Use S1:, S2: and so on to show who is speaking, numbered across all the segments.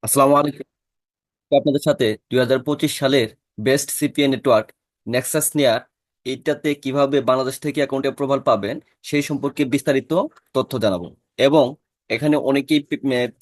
S1: আসসালামু আলাইকুম। তো আপনাদের সাথে 2025 সালের বেস্ট সিপিএ নেটওয়ার্ক নেক্সাস নেয়ার এইটাতে কিভাবে বাংলাদেশ থেকে অ্যাকাউন্ট অ্যাপ্রুভাল পাবেন সেই সম্পর্কে বিস্তারিত তথ্য জানাবো। এবং এখানে অনেকেই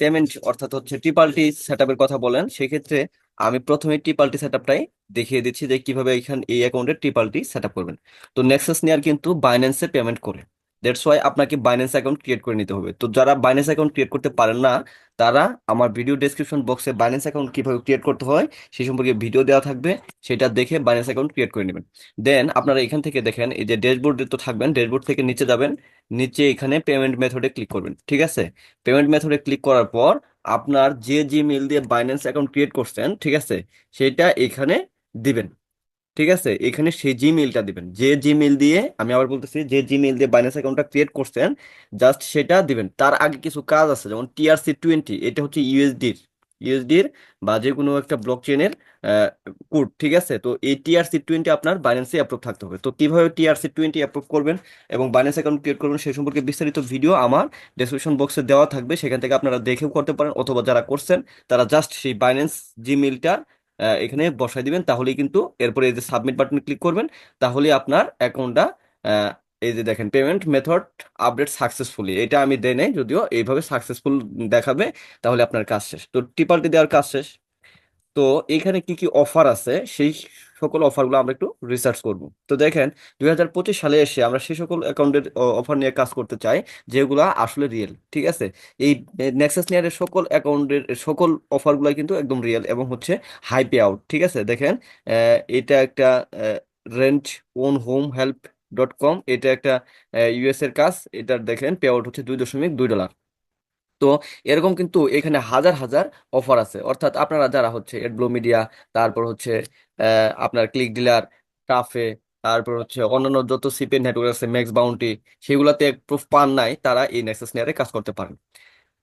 S1: পেমেন্ট অর্থাৎ হচ্ছে ট্রিপালটি সেট আপের কথা বলেন, সেক্ষেত্রে আমি প্রথমে ট্রিপালটি সেট আপটাই দেখিয়ে দিচ্ছি যে কিভাবে এখানে এই অ্যাকাউন্টে ট্রিপালটি সেট আপ করবেন। তো নেক্সাস নেয়ার কিন্তু বাইন্যান্সে পেমেন্ট করে, দ্যাটস ওয়াই আপনাকে বাইন্যান্স অ্যাকাউন্ট ক্রিয়েট করে নিতে হবে। তো যারা বাইন্যান্স অ্যাকাউন্ট ক্রিয়েট করতে পারেন না, তারা আমার ভিডিও ডেসক্রিপশন বক্সে বাইন্যান্স অ্যাকাউন্ট কিভাবে ক্রিয়েট করতে হয় সেই সম্পর্কে ভিডিও দেওয়া থাকবে, সেটা দেখে বাইন্যান্স অ্যাকাউন্ট ক্রিয়েট করে নেবেন। দেন আপনারা এখান থেকে দেখেন, এই যে ড্যাশবোর্ডে তো থাকবেন, ড্যাশবোর্ড থেকে নিচে যাবেন, নিচে এখানে পেমেন্ট মেথডে ক্লিক করবেন। ঠিক আছে, পেমেন্ট মেথডে ক্লিক করার পর আপনার যে জিমেইল দিয়ে বাইন্যান্স অ্যাকাউন্ট ক্রিয়েট করছেন, ঠিক আছে, সেটা এখানে দিবেন। ঠিক আছে, এখানে সেই জিমেইলটা দিবেন, যে জিমেইল দিয়ে, আমি আবার বলতেছি, যে জিমেইল দিয়ে বাইন্যান্স অ্যাকাউন্টটা ক্রিয়েট করছেন, জাস্ট সেটা দিবেন। তার আগে কিছু কাজ আছে, যেমন TRC20, এটা হচ্ছে ইউএসডির বা যে কোনো একটা ব্লক চেনের কোড। ঠিক আছে, তো এই TRC20 আপনার বাইন্যান্সে অ্যাপ্রুভ থাকতে হবে। তো কিভাবে TRC20 অ্যাপ্রুভ করবেন এবং বাইন্যান্স অ্যাকাউন্ট ক্রিয়েট করবেন সেই সম্পর্কে বিস্তারিত ভিডিও আমার ডেসক্রিপশন বক্সে দেওয়া থাকবে, সেখান থেকে আপনারা দেখেও করতে পারেন, অথবা যারা করছেন তারা জাস্ট সেই বাইন্যান্স জিমেইলটা এখানে বসাই দিবেন। তাহলেই কিন্তু এরপরে এই যে সাবমিট বাটনে ক্লিক করবেন, তাহলে আপনার অ্যাকাউন্টটা এই যে দেখেন পেমেন্ট মেথড আপডেট সাকসেসফুলি, এটা আমি দেই নাই যদিও, এইভাবে সাকসেসফুল দেখাবে, তাহলে আপনার কাজ শেষ। তো টিপালটি দেওয়ার কাজ শেষ। তো এখানে কি কি অফার আছে সেই সকল অফারগুলো আমরা একটু রিসার্চ করব। তো দেখেন, 2025 সালে এসে আমরা সেই সকল অ্যাকাউন্টের অফার নিয়ে কাজ করতে চাই যেগুলা আসলে রিয়েল। ঠিক আছে, এই নেক্সাস নিয়ারের সকল অ্যাকাউন্টের সকল অফারগুলো কিন্তু একদম রিয়েল এবং হচ্ছে হাই পে আউট। ঠিক আছে, দেখেন, এটা একটা rent on home help .com, এটা একটা ইউএস এর কাজ। এটার দেখেন পে আউট হচ্ছে $2.2। তো এরকম কিন্তু এখানে হাজার হাজার অফার আছে, অর্থাৎ আপনারা যারা হচ্ছে এডব্লু মিডিয়া, তারপর হচ্ছে আপনার ক্লিক ডিলার, টাফে, তারপর হচ্ছে অন্যান্য যত সিপি নেটওয়ার্ক আছে, ম্যাক্স বাউন্টি, সেগুলাতে প্রুফ পান নাই, তারা এই নেক্সাস নেয়ারে কাজ করতে পারেন।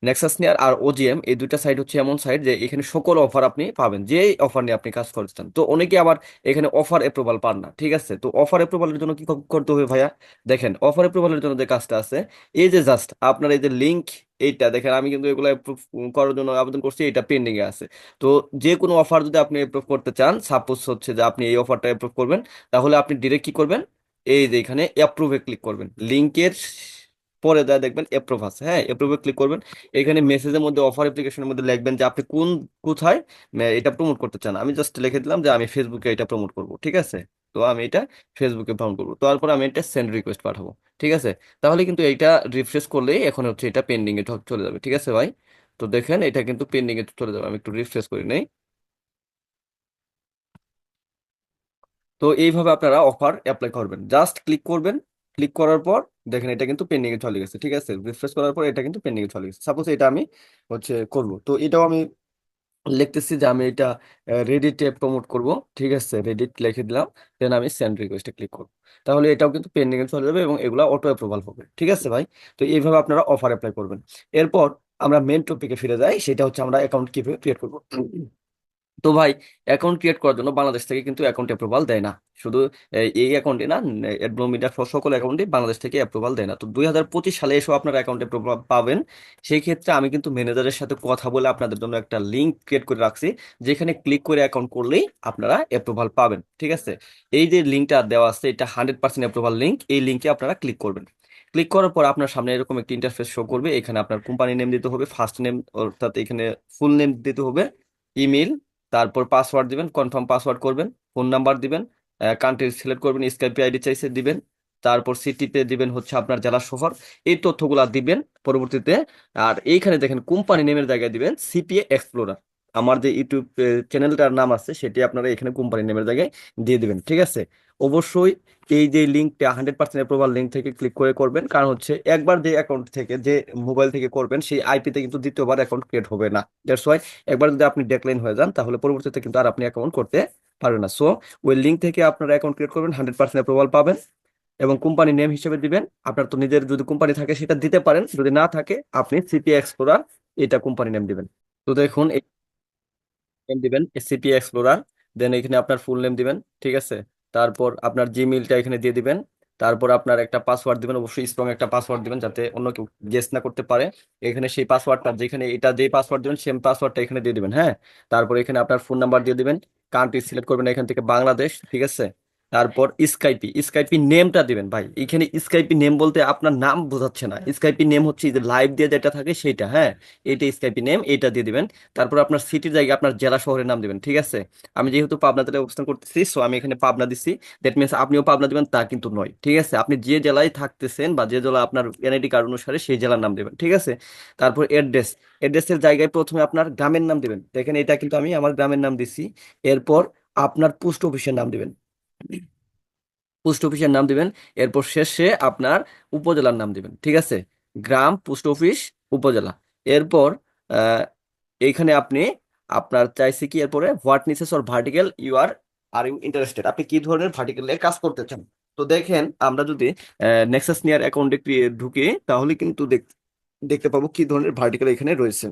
S1: নেক্সাস নেয়ার আর ওজিএম এই দুইটা সাইট হচ্ছে এমন সাইট যে এখানে সকল অফার আপনি পাবেন, যে অফার নিয়ে আপনি কাজ করছেন। তো অনেকে আবার এখানে অফার অ্যাপ্রুভাল পান না। ঠিক আছে, তো অফার অ্যাপ্রুভালের জন্য কি করতে হবে ভাইয়া? দেখেন, অফার অ্যাপ্রুভালের জন্য যে কাজটা আছে, এই যে জাস্ট আপনার এই যে লিঙ্ক, এইটা দেখেন, আমি কিন্তু এগুলো অ্যাপ্রুভ করার জন্য আবেদন করছি, এটা পেন্ডিং এ আছে। তো যে কোনো অফার যদি আপনি অ্যাপ্রুভ করতে চান, সাপোজ হচ্ছে যে আপনি এই অফারটা অ্যাপ্রুভ করবেন, তাহলে আপনি ডিরেক্ট কি করবেন, এই যে এখানে অ্যাপ্রুভে ক্লিক করবেন, লিঙ্কের পরে যা দেখবেন অ্যাপ্রুভ আছে, হ্যাঁ, অ্যাপ্রুভে ক্লিক করবেন। এখানে মেসেজের মধ্যে, অফার অ্যাপ্লিকেশনের মধ্যে লিখবেন যে আপনি কোথায় এটা প্রমোট করতে চান। আমি জাস্ট লিখে দিলাম যে আমি ফেসবুকে এটা প্রমোট করব। ঠিক আছে, তো আমি এটা ফেসবুকে প্রমোট করবো, তারপর আমি এটা সেন্ড রিকোয়েস্ট পাঠাবো। ঠিক আছে, তাহলে কিন্তু এইটা রিফ্রেশ করলেই এখন হচ্ছে এটা পেন্ডিং এ চলে যাবে। ঠিক আছে ভাই, তো দেখেন এটা কিন্তু পেন্ডিং এ চলে যাবে, আমি একটু রিফ্রেশ করি নেই। তো এইভাবে আপনারা অফার অ্যাপ্লাই করবেন, জাস্ট ক্লিক করবেন, ক্লিক করার পর দেখেন এটা কিন্তু পেন্ডিং এ চলে গেছে। ঠিক আছে, রিফ্রেশ করার পর এটা কিন্তু পেন্ডিং এ চলে গেছে। সাপোজ এটা আমি হচ্ছে করব, তো এটাও আমি লিখতেছি যে আমি এটা রেডিটে প্রমোট করব। ঠিক আছে, রেডিট লিখে দিলাম, দেন আমি সেন্ড রিকোয়েস্টে ক্লিক করব। তাহলে এটাও কিন্তু পেন্ডিং এ চলে যাবে এবং এগুলা অটো অ্যাপ্রুভাল হবে। ঠিক আছে ভাই, তো এইভাবে আপনারা অফার অ্যাপ্লাই করবেন। এরপর আমরা মেন টপিকে ফিরে যাই, সেটা হচ্ছে আমরা অ্যাকাউন্ট কিভাবে ক্রিয়েট করব। তো ভাই, অ্যাকাউন্ট ক্রিয়েট করার জন্য বাংলাদেশ থেকে কিন্তু অ্যাকাউন্ট অ্যাপ্রুভাল দেয় না। শুধু এই অ্যাকাউন্টে না, অ্যাডব্লুমিটার সকল অ্যাকাউন্টে বাংলাদেশ থেকে অ্যাপ্রুভাল দেয় না। তো 2025 সালে এসব আপনার অ্যাকাউন্ট অ্যাপ্রুভাল পাবেন। সেই ক্ষেত্রে আমি কিন্তু ম্যানেজারের সাথে কথা বলে আপনাদের জন্য একটা লিঙ্ক ক্রিয়েট করে রাখছি, যেখানে ক্লিক করে অ্যাকাউন্ট করলেই আপনারা অ্যাপ্রুভাল পাবেন। ঠিক আছে, এই যে লিঙ্কটা দেওয়া আছে, এটা 100% অ্যাপ্রুভাল লিঙ্ক। এই লিঙ্কে আপনারা ক্লিক করবেন। ক্লিক করার পর আপনার সামনে এরকম একটি ইন্টারফেস শো করবে। এখানে আপনার কোম্পানি নেম দিতে হবে, ফার্স্ট নেম অর্থাৎ এখানে ফুল নেম দিতে হবে, ইমেল, তারপর পাসওয়ার্ড দিবেন, কনফার্ম পাসওয়ার্ড করবেন, ফোন নাম্বার দিবেন, কান্ট্রি সিলেক্ট করবেন, স্কাইপি আইডি চাইছে দিবেন, তারপর সিটিতে দিবেন হচ্ছে আপনার জেলা শহর, এই তথ্যগুলা দিবেন পরবর্তীতে। আর এইখানে দেখেন কোম্পানি নেমের জায়গায় দিবেন সিপিএ এক্সপ্লোরার। আমার যে ইউটিউব চ্যানেলটার নাম আছে সেটি আপনারা এখানে কোম্পানি নেমের জায়গায় দিয়ে দিবেন। ঠিক আছে, অবশ্যই এই যে লিঙ্কটা 100% অ্যাপ্রুভাল লিঙ্ক থেকে ক্লিক করে করবেন, কারণ হচ্ছে একবার যে অ্যাকাউন্ট থেকে, যে মোবাইল থেকে করবেন, সেই আইপিতে কিন্তু দ্বিতীয়বার অ্যাকাউন্ট ক্রিয়েট হবে না। দ্যাটস ওয়াই একবার যদি আপনি ডেক্লাইন হয়ে যান, তাহলে পরবর্তীতে কিন্তু আর আপনি অ্যাকাউন্ট করতে পারবেন না। সো ওই লিঙ্ক থেকে আপনারা অ্যাকাউন্ট ক্রিয়েট করবেন, 100% অ্যাপ্রুভাল পাবেন। এবং কোম্পানি নেম হিসেবে দিবেন, আপনার তো নিজের যদি কোম্পানি থাকে সেটা দিতে পারেন, যদি না থাকে আপনি সিপি এক্সপ্লোরার এটা কোম্পানি নেম দিবেন। তো দেখুন এই নেম দিবেন সিপি এক্সপ্লোরার, দেন এখানে আপনার ফুল নেম দিবেন। ঠিক আছে, তারপর আপনার জিমেইলটা এখানে দিয়ে দিবেন, তারপর আপনার একটা পাসওয়ার্ড দিবেন, অবশ্যই স্ট্রং একটা পাসওয়ার্ড দিবেন যাতে অন্য কেউ গেস না করতে পারে। এখানে সেই পাসওয়ার্ডটা যেখানে এটা যে পাসওয়ার্ড দিবেন সেম পাসওয়ার্ডটা এখানে দিয়ে দিবেন, হ্যাঁ। তারপর এখানে আপনার ফোন নাম্বার দিয়ে দিবেন, কান্ট্রি সিলেক্ট করবেন এখান থেকে বাংলাদেশ, ঠিক আছে। তারপর স্কাইপি স্কাইপি নেমটা দিবেন ভাই। এখানে স্কাইপি নেম বলতে আপনার নাম বোঝাচ্ছে না, স্কাইপি নেম হচ্ছে এই যে লাইভ দিয়ে যেটা থাকে সেটা, হ্যাঁ। এটা স্কাইপি নেম, এটা দিয়ে দিবেন। তারপর আপনার সিটির জায়গায় আপনার জেলা শহরের নাম দিবেন, ঠিক আছে। আমি যেহেতু পাবনাতে অবস্থান করতেছি, সো আমি এখানে পাবনা দিচ্ছি। দ্যাট মিনস আপনিও পাবনা দিবেন তা কিন্তু নয়, ঠিক আছে। আপনি যে জেলায় থাকতেছেন বা যে জেলা আপনার এনআইডি কার্ড অনুসারে সেই জেলার নাম দিবেন, ঠিক আছে। তারপর অ্যাড্রেস, অ্যাড্রেসের জায়গায় প্রথমে আপনার গ্রামের নাম দিবেন, দেখেন এটা কিন্তু আমি আমার গ্রামের নাম দিছি। এরপর আপনার পোস্ট অফিসের নাম দিবেন, পোস্ট অফিসের নাম দিবেন। এরপর শেষে আপনার উপজেলার নাম দিবেন, ঠিক আছে। গ্রাম, পোস্ট অফিস, উপজেলা। এরপর আহ, এইখানে আপনি আপনার চাইছে কি এরপরে what niches or vertical you are you interested, আপনি কি ধরনের ভার্টিক্যালে কাজ করতে চান। তো দেখেন আমরা যদি নেক্সাস নিয়ার অ্যাকাউন্টে ঢুকি তাহলে কিন্তু দেখতে পাবো কি ধরনের ভার্টিক্যাল এখানে রয়েছে।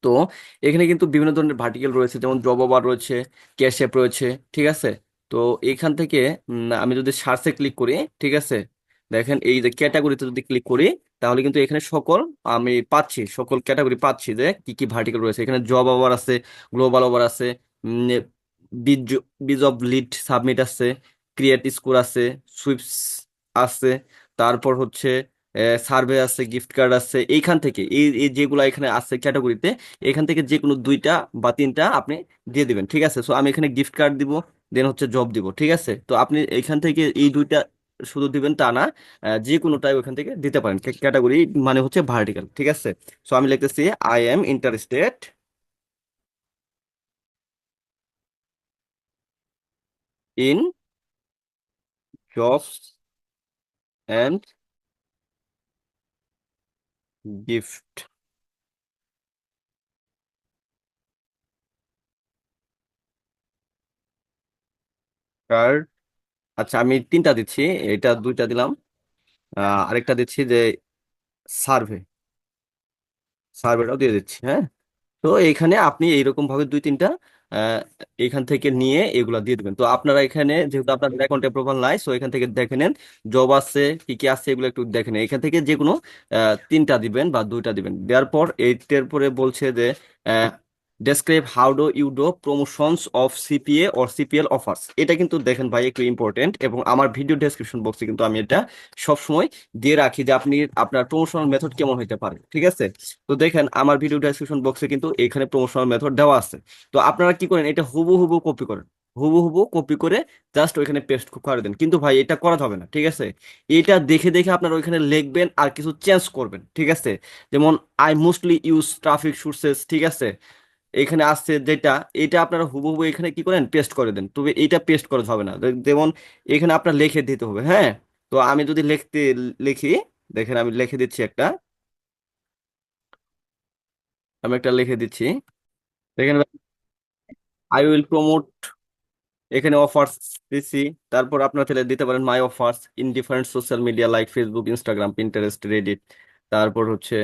S1: তো এখানে কিন্তু বিভিন্ন ধরনের ভার্টিকেল রয়েছে, যেমন জব ওভার রয়েছে, ক্যাশ অ্যাপ রয়েছে, ঠিক আছে। তো এখান থেকে আমি যদি সার্চে ক্লিক করি, ঠিক আছে, দেখেন এই যে ক্যাটাগরিতে যদি ক্লিক করি তাহলে কিন্তু এখানে সকল আমি পাচ্ছি, সকল ক্যাটাগরি পাচ্ছি যে কি কি ভার্টিকেল রয়েছে। এখানে জব ওভার আছে, গ্লোবাল ওভার আছে, বীজ বীজ অফ লিড সাবমিট আছে, ক্রিয়েট স্কোর আছে, সুইপস আছে, তারপর হচ্ছে সার্ভে আছে, গিফট কার্ড আছে। এইখান থেকে এই এই যেগুলো এখানে আছে ক্যাটাগরিতে, এখান থেকে যে কোনো দুইটা বা তিনটা আপনি দিয়ে দিবেন, ঠিক আছে। সো আমি এখানে গিফট কার্ড দিব, দেন হচ্ছে জব দিব, ঠিক আছে। তো আপনি এখান থেকে এই দুইটা শুধু দিবেন তা না, যে কোনোটাই ওখান থেকে দিতে পারেন। ক্যাটাগরি মানে হচ্ছে ভার্টিক্যাল, ঠিক আছে। সো আমি লিখতেছি I am interested in jobs and gift card. আচ্ছা আমি তিনটা দিচ্ছি, এটা দুইটা দিলাম, আরেকটা দিচ্ছি যে সার্ভে, সার্ভেটাও দিয়ে দিচ্ছি, হ্যাঁ। তো এখানে আপনি এইরকম ভাবে দুই তিনটা আহ, এখান থেকে নিয়ে এগুলা দিয়ে দিবেন। তো আপনারা এখানে যেহেতু আপনাদের অ্যাকাউন্টে প্রোফাইল নাই, সো এখান থেকে দেখে নেন জব আছে কি কি আছে এগুলো একটু দেখে নেন। এখান থেকে যে কোনো তিনটা দিবেন বা দুইটা দিবেন। দেওয়ার পর এইটার পরে বলছে যে describe how do you do promotions of CPA or CPL offers. এটা কিন্তু দেখেন ভাই একটু ইম্পর্টেন্ট, এবং আমার ভিডিও ডেসক্রিপশন বক্সে কিন্তু আমি এটা সবসময় দিয়ে রাখি যে আপনি আপনার প্রমোশনাল মেথড কেমন হতে পারে, ঠিক আছে। তো দেখেন আমার ভিডিও ডেসক্রিপশন বক্সে কিন্তু এখানে প্রমোশনাল মেথড দেওয়া আছে। তো আপনারা কি করেন, এটা হুবহু কপি করেন, হুবহু কপি করে জাস্ট ওইখানে পেস্ট করে দেন। কিন্তু ভাই এটা করা যাবে না, ঠিক আছে। এটা দেখে দেখে আপনারা ওইখানে লিখবেন আর কিছু চেঞ্জ করবেন, ঠিক আছে। যেমন I mostly use traffic sources, ঠিক আছে, এখানে আসছে যেটা, এটা আপনারা হুবহু এখানে কি করেন পেস্ট করে দেন। তবে এটা পেস্ট করা যাবে না, যেমন এখানে আপনার লিখে দিতে হবে, হ্যাঁ। তো আমি যদি লিখি, দেখেন আমি লিখে দিচ্ছি একটা, আমি একটা লিখে দিচ্ছি, দেখেন আই উইল প্রমোট, এখানে অফার্স দিছি। তারপর আপনার চাইলে দিতে পারেন my offers in different social media like Facebook, Instagram, Pinterest, Reddit, তারপর হচ্ছে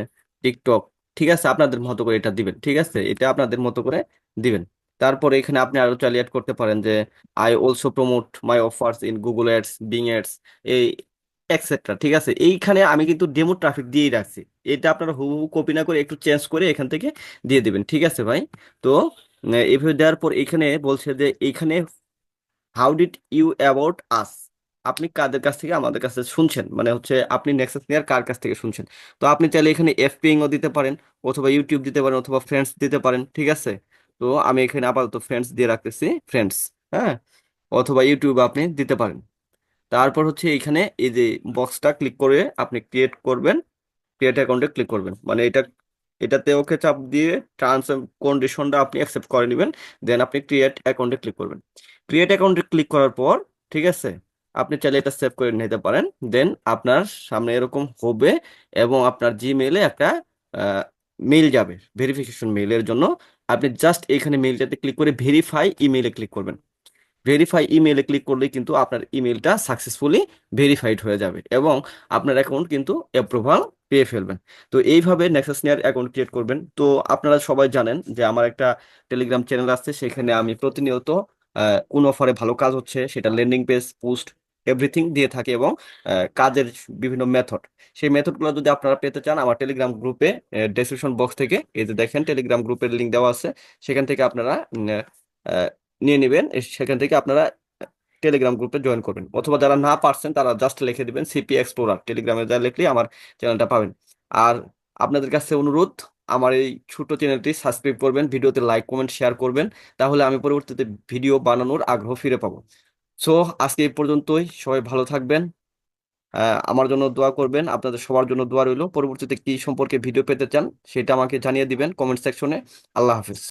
S1: টিকটক, ঠিক আছে। আপনাদের মতো করে এটা দিবেন, ঠিক আছে, এটা আপনাদের মতো করে দিবেন। তারপরে এখানে আপনি আরো চাইলে অ্যাড করতে পারেন যে I also promote my offers in Google ads, being ads, এই এক্সেট্রা, ঠিক আছে। এইখানে আমি কিন্তু ডেমো ট্রাফিক দিয়েই রাখছি, এটা আপনারা হুবহু কপি না করে একটু চেঞ্জ করে এখান থেকে দিয়ে দিবেন, ঠিক আছে ভাই। তো এভাবে দেওয়ার পর এখানে বলছে যে এইখানে how did you about us, আপনি কাদের কাছ থেকে আমাদের কাছে শুনছেন, মানে হচ্ছে আপনি নেক্সাস নেয়ার কার কাছ থেকে শুনছেন। তো আপনি চাইলে এখানে এফপিং ও দিতে পারেন, অথবা ইউটিউব দিতে পারেন, অথবা ফ্রেন্ডস দিতে পারেন, ঠিক আছে। তো আমি এখানে আপাতত ফ্রেন্ডস দিয়ে রাখতেছি, ফ্রেন্ডস, হ্যাঁ। অথবা ইউটিউব আপনি দিতে পারেন। তারপর হচ্ছে এখানে এই যে বক্সটা ক্লিক করে আপনি ক্রিয়েট করবেন, ক্রিয়েট অ্যাকাউন্টে ক্লিক করবেন, মানে এটাতে ওকে চাপ দিয়ে টার্মস এন্ড কন্ডিশনটা আপনি অ্যাকসেপ্ট করে নেবেন। দেন আপনি ক্রিয়েট অ্যাকাউন্টে ক্লিক করবেন। ক্রিয়েট অ্যাকাউন্টে ক্লিক করার পর, ঠিক আছে, আপনি চাইলে এটা সেভ করে নিতে পারেন। দেন আপনার সামনে এরকম হবে, এবং আপনার জিমেইলে একটা মেইল যাবে ভেরিফিকেশন মেইলের জন্য। আপনি জাস্ট এখানে মেইলটাতে ক্লিক করে ভেরিফাই ইমেইলে ক্লিক করবেন। ভেরিফাই ইমেইলে ক্লিক করলেই কিন্তু আপনার ইমেইলটা সাকসেসফুলি ভেরিফাইড হয়ে যাবে, এবং আপনার অ্যাকাউন্ট কিন্তু অ্যাপ্রুভাল পেয়ে ফেলবেন। তো এইভাবে নেক্সাস নেয়ার অ্যাকাউন্ট ক্রিয়েট করবেন। তো আপনারা সবাই জানেন যে আমার একটা টেলিগ্রাম চ্যানেল আছে, সেখানে আমি প্রতিনিয়ত কোন অফারে ভালো কাজ হচ্ছে সেটা ল্যান্ডিং পেজ পোস্ট এভরিথিং দিয়ে থাকে এবং কাজের বিভিন্ন মেথড, সেই মেথডগুলো যদি আপনারা পেতে চান আমার টেলিগ্রাম গ্রুপে ডেসক্রিপশন বক্স থেকে এই যে দেখেন টেলিগ্রাম গ্রুপের লিঙ্ক দেওয়া আছে, সেখান থেকে আপনারা আহ, নিয়ে নেবেন। সেখান থেকে আপনারা টেলিগ্রাম গ্রুপে জয়েন করবেন, অথবা যারা না পারছেন তারা জাস্ট লিখে দিবেন সিপি এক্সপ্লোরার, টেলিগ্রামে যা লিখলে আমার চ্যানেলটা পাবেন। আর আপনাদের কাছে অনুরোধ, আমার এই ছোট চ্যানেলটি সাবস্ক্রাইব করবেন, ভিডিওতে লাইক কমেন্ট শেয়ার করবেন, তাহলে আমি পরবর্তীতে ভিডিও বানানোর আগ্রহ ফিরে পাবো। সো আজকে এই পর্যন্তই, সবাই ভালো থাকবেন, আমার জন্য দোয়া করবেন, আপনাদের সবার জন্য দোয়া রইল। পরবর্তীতে কি সম্পর্কে ভিডিও পেতে চান সেটা আমাকে জানিয়ে দিবেন কমেন্ট সেকশনে। আল্লাহ হাফিজ।